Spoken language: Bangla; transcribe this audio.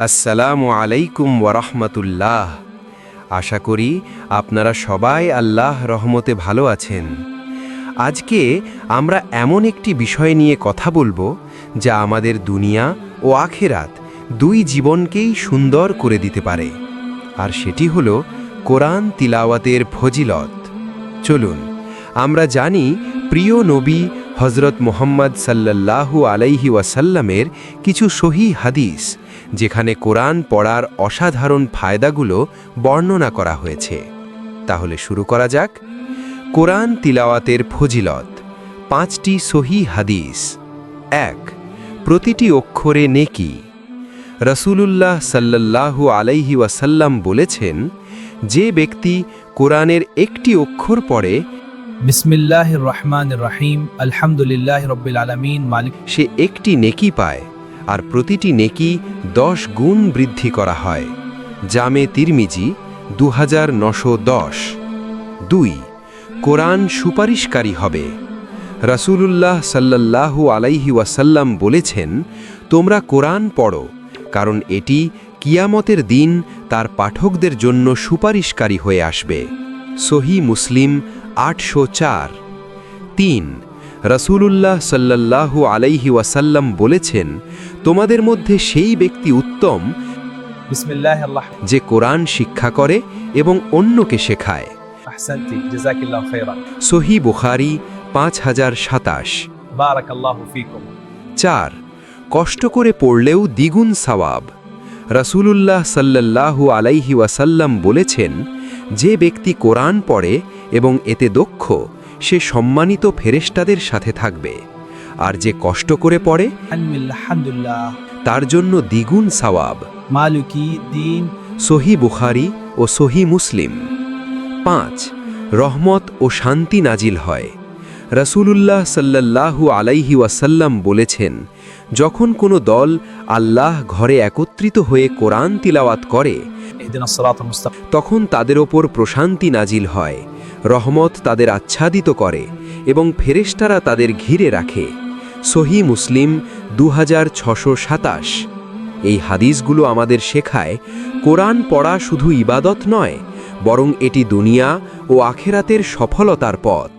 আসসালামু আলাইকুম ওয়ারাহমাতুল্লাহ। আশা করি আপনারা সবাই আল্লাহ রহমতে ভালো আছেন। আজকে আমরা এমন একটি বিষয় নিয়ে কথা বলবো যা আমাদের দুনিয়া ও আখেরাত দুই জীবনকেই সুন্দর করে দিতে পারে, আর সেটি হলো কোরআন তিলাওয়াতের ফজিলত। চলুন আমরা জানি প্রিয় নবী হজরত মুহাম্মদ সাল্লাল্লাহু আলাইহি ওয়াসাল্লামের কিছু সহিহ হাদিস, যেখানে কোরআন পড়ার অসাধারণ ফায়দাগুলো বর্ণনা করা হয়েছে। তাহলে শুরু করা যাক। কোরআন তিলাওয়াতের ফজিলত, 5টি সহিহ হাদিস। 1. প্রতিটি অক্ষরে নেকি। রাসূলুল্লাহ সাল্লাল্লাহু আলাইহি ওয়াসাল্লাম বলেছেন, যে ব্যক্তি কোরআনের একটি অক্ষর পড়ে বিসমিল্লাহির রহমানির রহিম আলহামদুলিল্লাহি রাব্বিল আলামিন মালিক, সে একটি নেকি পায়, আর প্রতিটি নেকি 10 গুণ বৃদ্ধি করা হয়। জামে তিরমিজি 2910। 2. কোরআন সুপারিশকারী হবে। রাসূলুল্লাহ সাল্লাল্লাহু আলাইহি ওয়াসাল্লাম বলেছেন, তোমরা কোরআন পড়ো, কারণ এটি কিয়ামতের দিন তার পাঠকদের জন্য সুপারিশকারী হয়ে আসবে। সহিহ মুসলিম 804। 3. রাসূলুল্লাহ সাল্লাল্লাহু আলাইহি ওয়াসাল্লাম বলেছেন, তোমাদের মধ্যে সেই ব্যক্তি উত্তম বিসমিল্লাহির রাহমানির যে কোরআন শিক্ষা করে এবং অন্যকে শেখায়। আহসানতি জাযাকাল্লাহু খাইরান। সহিহ বুখারী 5027। বারাকাল্লাহু ফীকুম। 4. কষ্ট করে পড়লেও দ্বিগুণ সওয়াব। রাসূলুল্লাহ সাল্লাল্লাহু আলাইহি ওয়াসাল্লাম বলেছেন, যে ব্যক্তি কোরআন পড়ে এবং এতে দক্ষ, সে সম্মানিত ফেরেশতাদের সাথে থাকবে, আর যে কষ্ট করে পড়ে আলহামদুলিল্লাহ তার জন্য দ্বিগুণ সওয়াব। মালিকি দ্বীন। সহিহ বুখারী ও সহিহ মুসলিম। 5. রহমত ও শান্তি নাজিল হয়। রাসূলুল্লাহ সাল্লাল্লাহু আলাইহি ওয়াসাল্লাম বলেছেন, যখন কোনো দল আল্লাহ ঘরে একত্রিত হয়ে কোরআন তিলাওয়াত করে, ইহদিনাস সিরাতাল মুস্তাকিম, তখন তাদের ওপর প্রশান্তি নাজিল হয়, রহমত তাদের আচ্ছাদিত করে এবং ফেরেশতারা তাদের ঘিরে রাখে। সহিহ মুসলিম 2627। এই হাদিসগুলো আমাদের শেখায়, কোরআন পড়া শুধু ইবাদত নয়, বরং এটি দুনিয়া ও আখেরাতের সফলতার পথ।